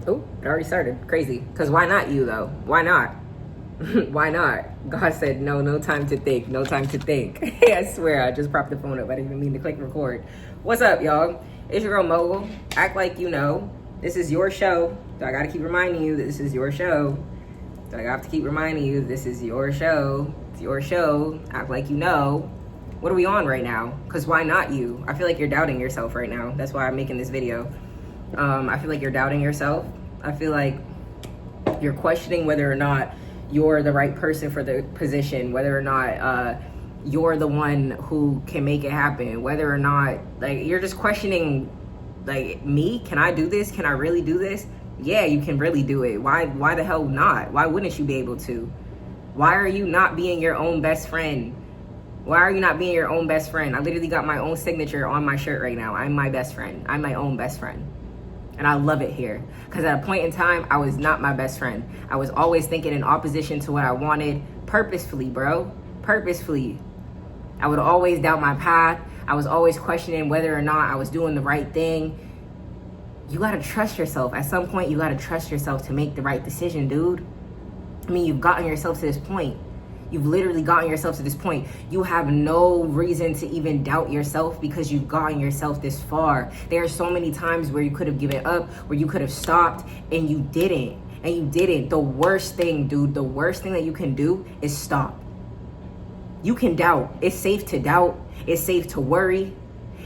Oh, it already started. Crazy. Because why not you, though? Why not? Why not? God said, no time to think. No time to think. I swear, I just propped the phone up. I didn't even mean to click record. What's up, y'all? It's your girl, Mogul. Act like you know. This is your show. So I got to keep reminding you that this is your show. So I have to keep reminding you this is your show. It's your show. Act like you know. What are we on right now? Because why not you? I feel like you're doubting yourself right now. That's why I'm making this video. I feel like you're doubting yourself. I feel like you're questioning whether or not you're the right person for the position, whether or not you're the one who can make it happen, whether or not, like, you're just questioning, like, me? Can I do this? Can I really do this? Yeah, you can really do it. Why the hell not? Why wouldn't you be able to? Why are you not being your own best friend? Why are you not being your own best friend? I literally got my own signature on my shirt right now. I'm my best friend. I'm my own best friend. And I love it here. Because at a point in time, I was not my best friend. I was always thinking in opposition to what I wanted, purposefully, bro. Purposefully. I would always doubt my path. I was always questioning whether or not I was doing the right thing. You gotta trust yourself. At some point, you gotta trust yourself to make the right decision, dude. I mean, you've gotten yourself to this point. You've literally gotten yourself to this point. You have no reason to even doubt yourself because you've gotten yourself this far. There are so many times where you could have given up, where you could have stopped, and you didn't. And you didn't. The worst thing, dude, the worst thing that you can do is stop. You can doubt. It's safe to doubt. It's safe to worry.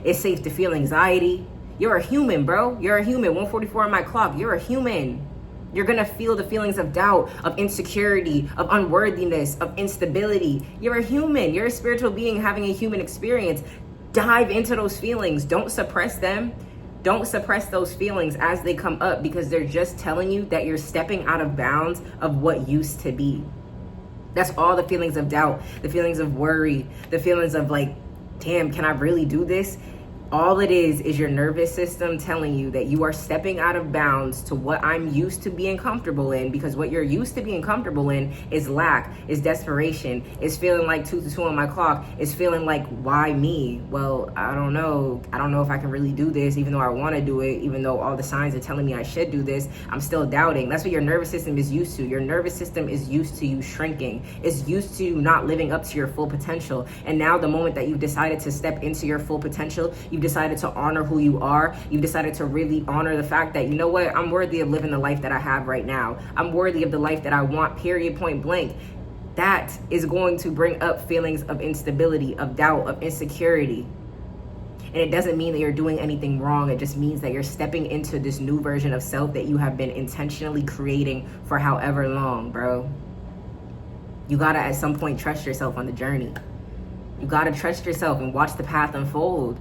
It's safe to feel anxiety. You're a human, bro. You're a human. 144 on my clock. You're a human. You're gonna feel the feelings of doubt, of insecurity, of unworthiness, of instability. You're a human. You're a spiritual being having a human experience. Dive into those feelings. Don't suppress them. Don't suppress those feelings as they come up, because they're just telling you that you're stepping out of bounds of what used to be. That's all the feelings of doubt, the feelings of worry, the feelings of like, damn, can I really do this? All it is your nervous system telling you that you are stepping out of bounds to what I'm used to being comfortable in, because what you're used to being comfortable in is lack, is desperation, is feeling like 2 to 2 on my clock, is feeling like, why me? Well, I don't know if I can really do this, even though I want to do it, even though all the signs are telling me I should do this, I'm still doubting. That's what your nervous system is used to. Your nervous system is used to you shrinking. It's used to you not living up to your full potential. And now the moment that you've decided to step into your full potential, you've decided to honor who you are. You've decided to really honor the fact that, you know what, I'm worthy of living the life that I have right now. I'm worthy of the life that I want, period, point blank. That is going to bring up feelings of instability, of doubt, of insecurity. And it doesn't mean that you're doing anything wrong. It just means that you're stepping into this new version of self that you have been intentionally creating for however long, bro. You gotta at some point trust yourself on the journey. You gotta trust yourself and watch the path unfold.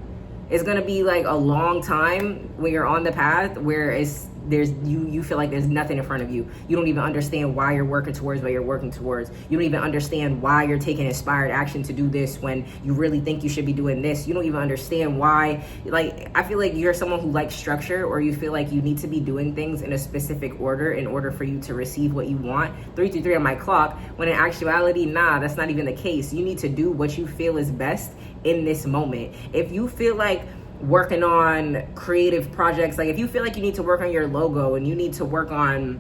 It's gonna be like a long time when you're on the path where you feel like there's nothing in front of you. You don't even understand why you're working towards what you're working towards. You don't even understand why you're taking inspired action to do this when you really think you should be doing this. You don't even understand why. Like, I feel like you're someone who likes structure, or you feel like you need to be doing things in a specific order in order for you to receive what you want. 333 on my clock, when in actuality, nah, that's not even the case. You need to do what you feel is best in this moment. If you feel like working on creative projects, like if you feel like you need to work on your logo and you need to work on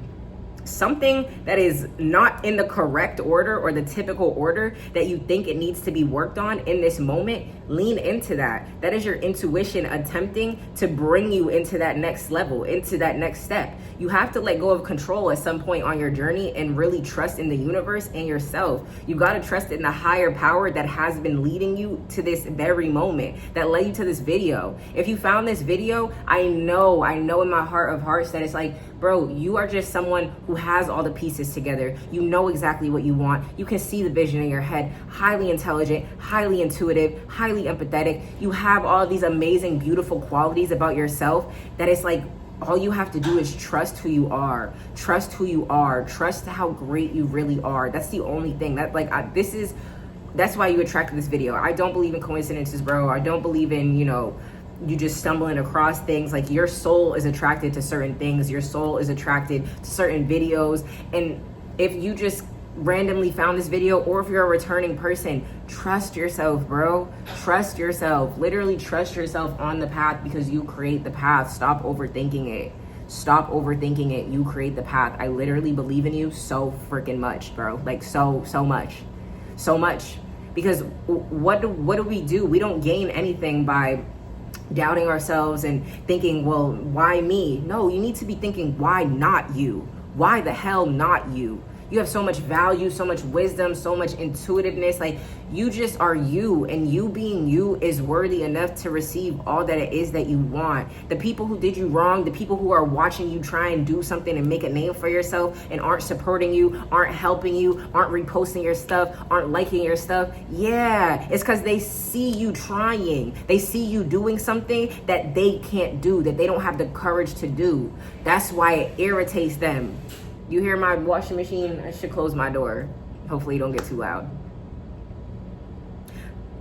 something that is not in the correct order or the typical order that you think it needs to be worked on in this moment, lean into that. That is your intuition attempting to bring you into that next level, into that next step. You have to let go of control at some point on your journey and really trust in the universe and yourself. You got to trust in the higher power that has been leading you to this very moment, that led you to this video. If you found this video, I know in my heart of hearts that it's like, bro, you are just someone who has all the pieces together. You know exactly what you want. You can see the vision in your head. Highly intelligent, highly intuitive, highly empathetic. You have all these amazing, beautiful qualities about yourself that it's like, all you have to do is trust who you are. Trust who you are. Trust how great you really are. That's the only thing. That's why you attracted this video. I don't believe in coincidences, bro. I don't believe in, you just stumbling across things. Like, your soul is attracted to certain things. Your soul is attracted to certain videos. And if you just randomly found this video, or if you're a returning person, trust yourself, bro. Trust yourself. Literally trust yourself on the path, because you create the path. Stop overthinking it. Stop overthinking it. You create the path. I literally believe in you so freaking much, bro. Like so much. Because what do we do? We don't gain anything by doubting ourselves and thinking, well, why me? No, you need to be thinking, why not you? Why the hell not you? You have so much value, so much wisdom, so much intuitiveness. Like, you just are you, and you being you is worthy enough to receive all that it is that you want. The people who did you wrong, the people who are watching you try and do something and make a name for yourself and aren't supporting you, aren't helping you, aren't reposting your stuff, aren't liking your stuff, yeah, it's because they see you trying. They see you doing something that they can't do, that they don't have the courage to do. That's why it irritates them. You hear my washing machine? I should close my door. Hopefully you don't get too loud.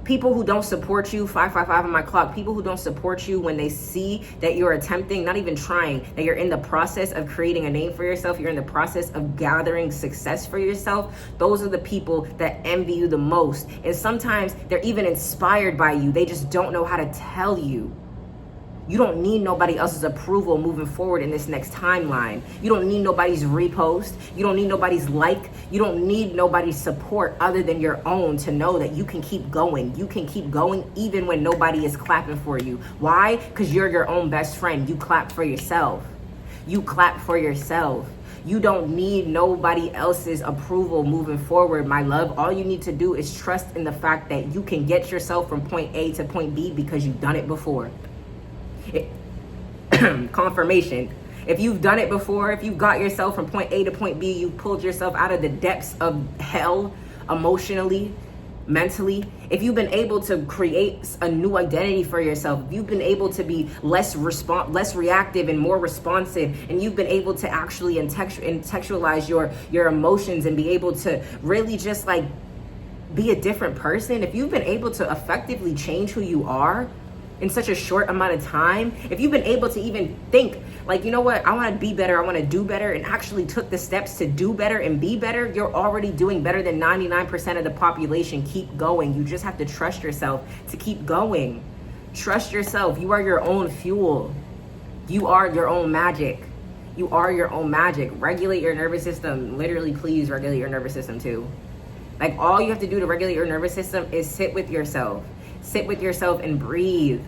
People who don't support you, 555 on my clock, people who don't support you when they see that you're attempting, not even trying, that you're in the process of creating a name for yourself, you're in the process of gathering success for yourself, those are the people that envy you the most. And sometimes they're even inspired by you. They just don't know how to tell you. You don't need nobody else's approval moving forward in this next timeline. You don't need nobody's repost. You don't need nobody's like. You don't need nobody's support other than your own to know that you can keep going. You can keep going even when nobody is clapping for you. Why? Because you're your own best friend. You clap for yourself. You clap for yourself. You don't need nobody else's approval moving forward, my love. All you need to do is trust in the fact that you can get yourself from point A to point B because you've done it before. Confirmation. If you've done it before, if you've got yourself from point A to point B, you've pulled yourself out of the depths of hell emotionally, mentally, if you've been able to create a new identity for yourself, if you've been able to be less reactive and more responsive, and you've been able to actually intellectualize your emotions and be able to really just like be a different person, if you've been able to effectively change who you are in such a short amount of time, if you've been able to even think like, you know what, I want to be better, I want to do better, and actually took the steps to do better and be better, you're already doing better than 99% of the population. Keep going. You just have to trust yourself to keep going. Trust yourself. You are your own fuel. You are your own magic. You are your own magic. Regulate your nervous system. Literally, please regulate your nervous system too. Like, all you have to do to regulate your nervous system is sit with yourself. Sit with yourself and breathe.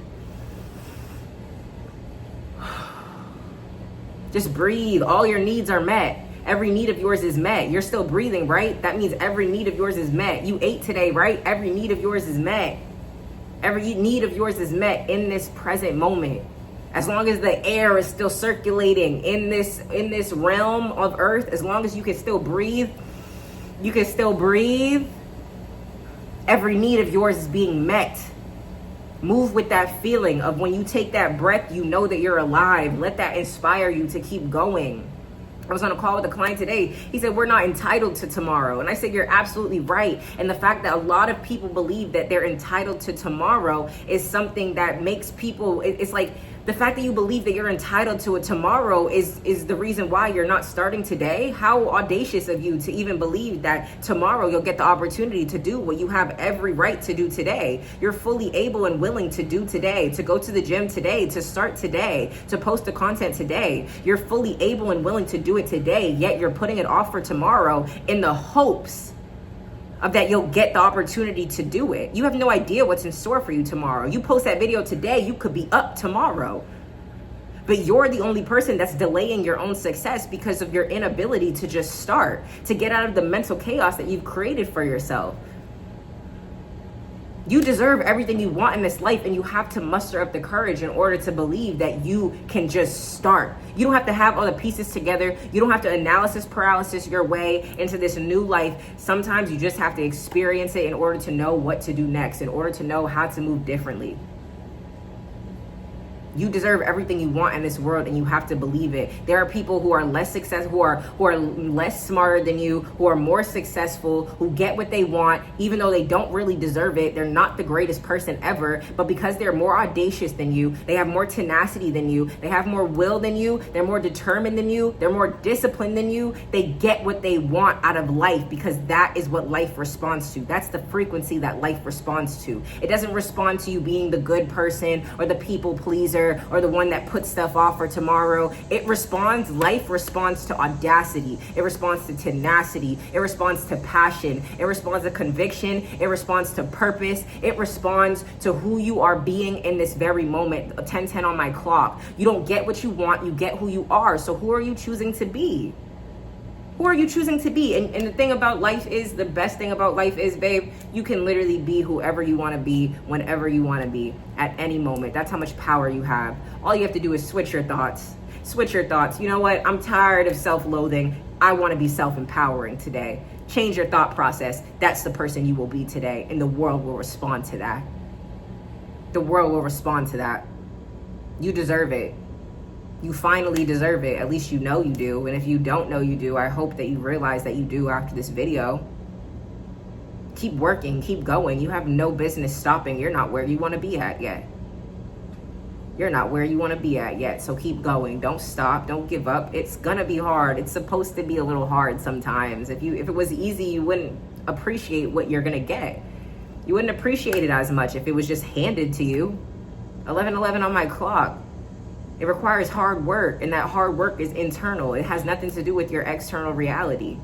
Just breathe. All your needs are met. Every need of yours is met. You're still breathing, right? That means every need of yours is met. You ate today, right? Every need of yours is met. Every need of yours is met in this present moment. As long as the air is still circulating in this realm of earth, as long as you can still breathe, every need of yours is being met. Move with that feeling of when you take that breath, you know that you're alive. Let that inspire you to keep going. I was on a call with a client today. He said, we're not entitled to tomorrow. And I said, you're absolutely right. And the fact that a lot of people believe that they're entitled to tomorrow is something that makes people, it's like, the fact that you believe that you're entitled to a tomorrow is the reason why you're not starting today. How audacious of you to even believe that tomorrow you'll get the opportunity to do what you have every right to do today. You're fully able and willing to do today, to go to the gym today, to start today, to post the content today. You're fully able and willing to do it today, yet you're putting it off for tomorrow in the hopes of that you'll get the opportunity to do it. You have no idea what's in store for you tomorrow. You post that video today, you could be up tomorrow. But you're the only person that's delaying your own success because of your inability to just start, to get out of the mental chaos that you've created for yourself. You deserve everything you want in this life, and you have to muster up the courage in order to believe that you can just start. You don't have to have all the pieces together. You don't have to analysis paralysis your way into this new life. Sometimes you just have to experience it in order to know what to do next, in order to know how to move differently. You deserve everything you want in this world, and you have to believe it. There are people who are less successful, who are less smarter than you, who are more successful, who get what they want, even though they don't really deserve it. They're not the greatest person ever, but because they're more audacious than you, they have more tenacity than you, they have more will than you, they're more determined than you, they're more disciplined than you, they get what they want out of life because that is what life responds to. That's the frequency that life responds to. It doesn't respond to you being the good person or the people pleaser pleaser or the one that puts stuff off for tomorrow. Life responds to audacity. It responds to tenacity. It responds to passion. It responds to conviction. It responds to purpose. It responds to who you are being in this very moment. 10:10 on my clock. You don't get what you want, you get who you are. So who are you choosing to be? Who are you choosing to be? And the thing about life is, the best thing about life is, babe, you can literally be whoever you want to be, whenever you want to be, at any moment. That's how much power you have. All you have to do is switch your thoughts. Switch your thoughts. You know what? I'm tired of self-loathing. I want to be self-empowering today. Change your thought process. That's the person you will be today. And the world will respond to that. The world will respond to that. You deserve it. You finally deserve it. At least you know you do. And if you don't know you do, I hope that you realize that you do after this video. Keep working, keep going. You have no business stopping. You're not where you want to be at yet. You're not where you want to be at yet. So keep going. Don't stop. Don't give up. It's gonna be hard. It's supposed to be a little hard sometimes. If it was easy, you wouldn't appreciate what you're gonna get. You wouldn't appreciate it as much if it was just handed to you. 11:11 on my clock. It requires hard work, and that hard work is internal. It has nothing to do with your external reality.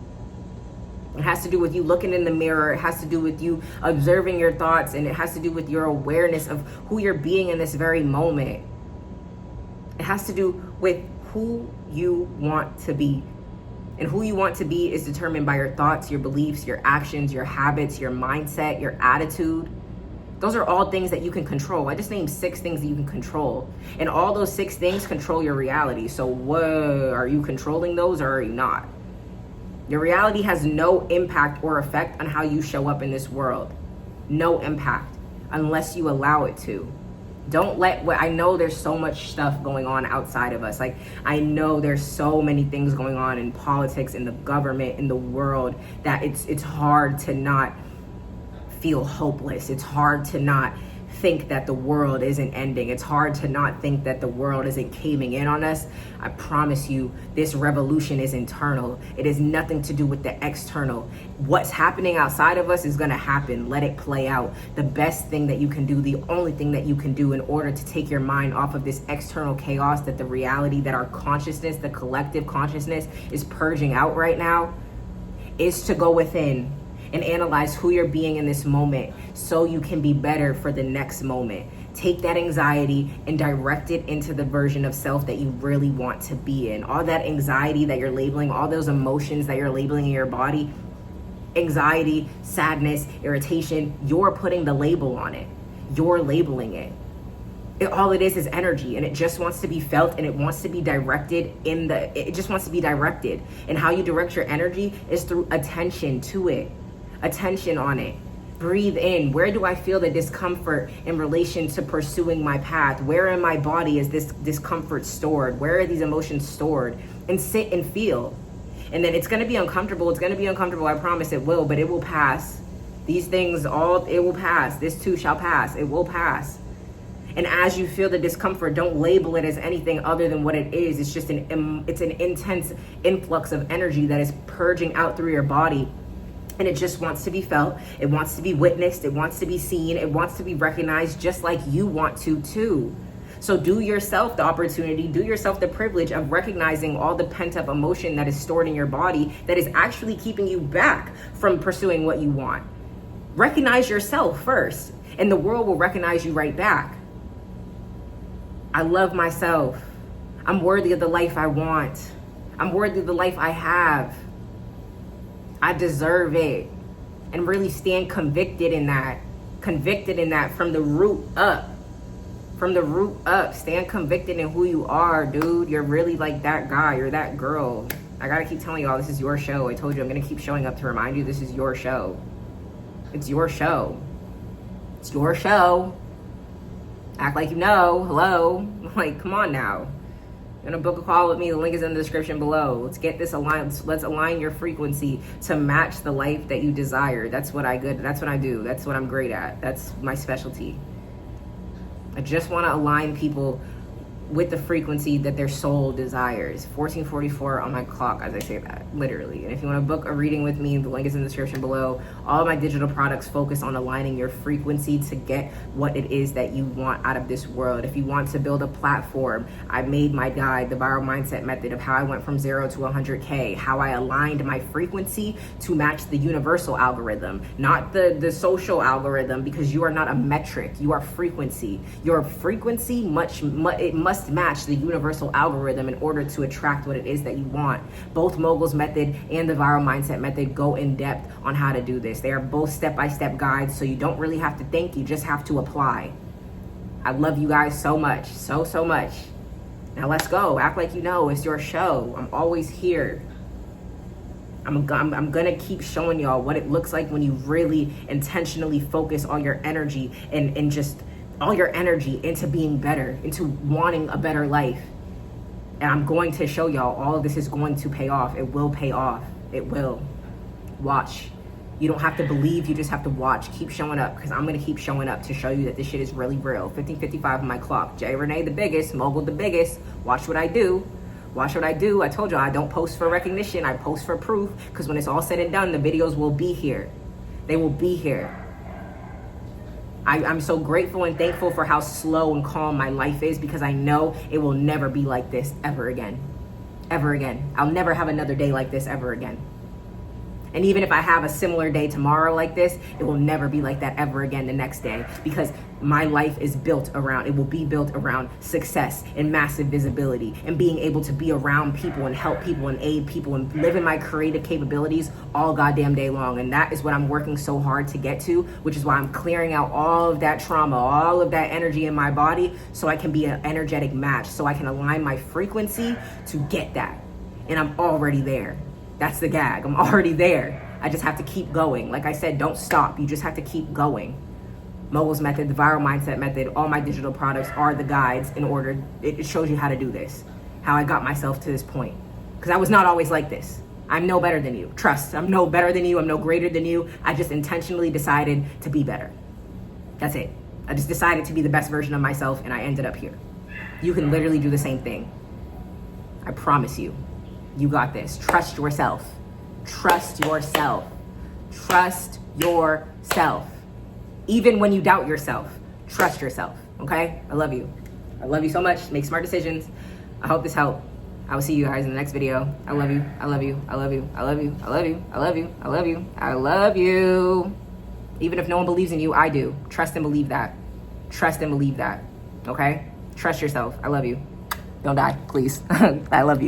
It has to do with you looking in the mirror. It has to do with you observing your thoughts, and it has to do with your awareness of who you're being in this very moment. It has to do with who you want to be. And who you want to be is determined by your thoughts, your beliefs, your actions, your habits, your mindset, your attitude. Those are all things that you can control. I just named 6 things that you can control. And all those 6 things control your reality. So what, are you controlling those or are you not? Your reality has no impact or effect on how you show up in this world. No impact, unless you allow it to. Don't let I know there's so much stuff going on outside of us. Like, I know there's so many things going on in politics, in the government, in the world, that it's hard to not feel hopeless. It's hard to not think that the world isn't ending. It's hard to not think that the world isn't caving in on us. I promise you, this revolution is internal. It has nothing to do with the external. What's happening outside of us is going to happen. Let it play out. The best thing that you can do, the only thing that you can do in order to take your mind off of this external chaos that the reality that our consciousness, the collective consciousness, is purging out right now, is to go within and analyze who you're being in this moment so you can be better for the next moment. Take that anxiety and direct it into the version of self that you really want to be in. All that anxiety that you're labeling, all those emotions that you're labeling in your body, anxiety, sadness, irritation, you're putting the label on it. You're labeling it. All it is energy, and it just wants to be felt, and it wants to be directed it just wants to be directed. And how you direct your energy is through attention to it. Attention on it. Breathe in. Where do I feel the discomfort in relation to pursuing my path? Where in my body is this discomfort stored? Where are these emotions stored? And sit and feel. And then it's going to be uncomfortable. It's going to be uncomfortable. I promise it will, but it will pass. These things it will pass. This too shall pass. It will pass. And as you feel the discomfort, don't label it as anything other than what it is. It's just an intense influx of energy that is purging out through your body. And it just wants to be felt. It wants to be witnessed. It wants to be seen. It wants to be recognized, just like you want to too. So do yourself the opportunity, do yourself the privilege of recognizing all the pent up emotion that is stored in your body that is actually keeping you back from pursuing what you want. Recognize yourself first, and the world will recognize you right back. I love myself. I'm worthy of the life I want. I'm worthy of the life I have. I deserve it. And really stand convicted in that from the root up. From the root up. Stand convicted in who you are, dude. You're really like that guy or that girl. I gotta keep telling y'all, this is your show. I told you I'm gonna keep showing up to remind you this is your show. It's your show. It's your show. Act like you know. Hello. Like, come on now. You're gonna book a call with me. The link is in the description below. Let's get this aligned. Let's align your frequency to match the life that you desire. That's what I do. That's what I'm great at. That's my specialty. I just want to align people with the frequency that their soul desires. 1444 on my clock as I say that, literally. And if you want to book a reading with me, the link is in the description below. All of my digital products focus on aligning your frequency to get what it is that you want out of this world. If you want to build a platform, I made my guide, the viral mindset method, of how I went from 0 to 100K, how I aligned my frequency to match the universal algorithm, not the social algorithm, because you are not a metric, you are frequency. Your frequency it must match the universal algorithm in order to attract what it is that you want. Both Mogul's method and the viral mindset method go in depth on how to do this. They are both step-by-step guides, so you don't really have to think, you just have to apply. I love you guys so much, so much. Now let's go. Act like you know it's your show. I'm always here. I'm gonna keep showing y'all what it looks like when you really intentionally focus all your energy and just all your energy into being better, into wanting a better life. And I'm going to show y'all all of this is going to pay off. It will pay off. It will. Watch. You don't have to believe, you just have to watch. Keep showing up, because I'm going to keep showing up to show you that this shit is really real. 15:55 on my clock. Jay Renee the biggest, Mogul the biggest. Watch what I do. Watch what I do. I told y'all I don't post for recognition. I post for proof, because when it's all said and done, the videos will be here. They will be here. I'm so grateful and thankful for how slow and calm my life is, because I know it will never be like this ever again. Ever again. I'll never have another day like this ever again. And even if I have a similar day tomorrow like this, it will never be like that ever again the next day, because my life is built around, it will be built around success and massive visibility and being able to be around people and help people and aid people and live in my creative capabilities all goddamn day long. And that is what I'm working so hard to get to, which is why I'm clearing out all of that trauma, all of that energy in my body, so I can be an energetic match, so I can align my frequency to get that. And I'm already there. That's the gag. I'm already there. I just have to keep going. Like I said, don't stop. You just have to keep going. Mogul's method, the viral mindset method, all my digital products are the guides in order. It shows you how to do this, how I got myself to this point. Because I was not always like this. I'm no better than you. Trust, I'm no better than you. I'm no greater than you. I just intentionally decided to be better. That's it. I just decided to be the best version of myself, and I ended up here. You can literally do the same thing. I promise you. You got this. Trust yourself. Trust yourself. Trust yourself. Even when you doubt yourself, trust yourself. Okay? I love you. I love you so much. Make smart decisions. I hope this helped. I will see you guys in the next video. I love you. I love you. I love you. I love you. I love you. I love you. I love you. I love you. Even if no one believes in you, I do. Trust and believe that. Trust and believe that. Okay? Trust yourself. I love you. Don't die, please. I love you.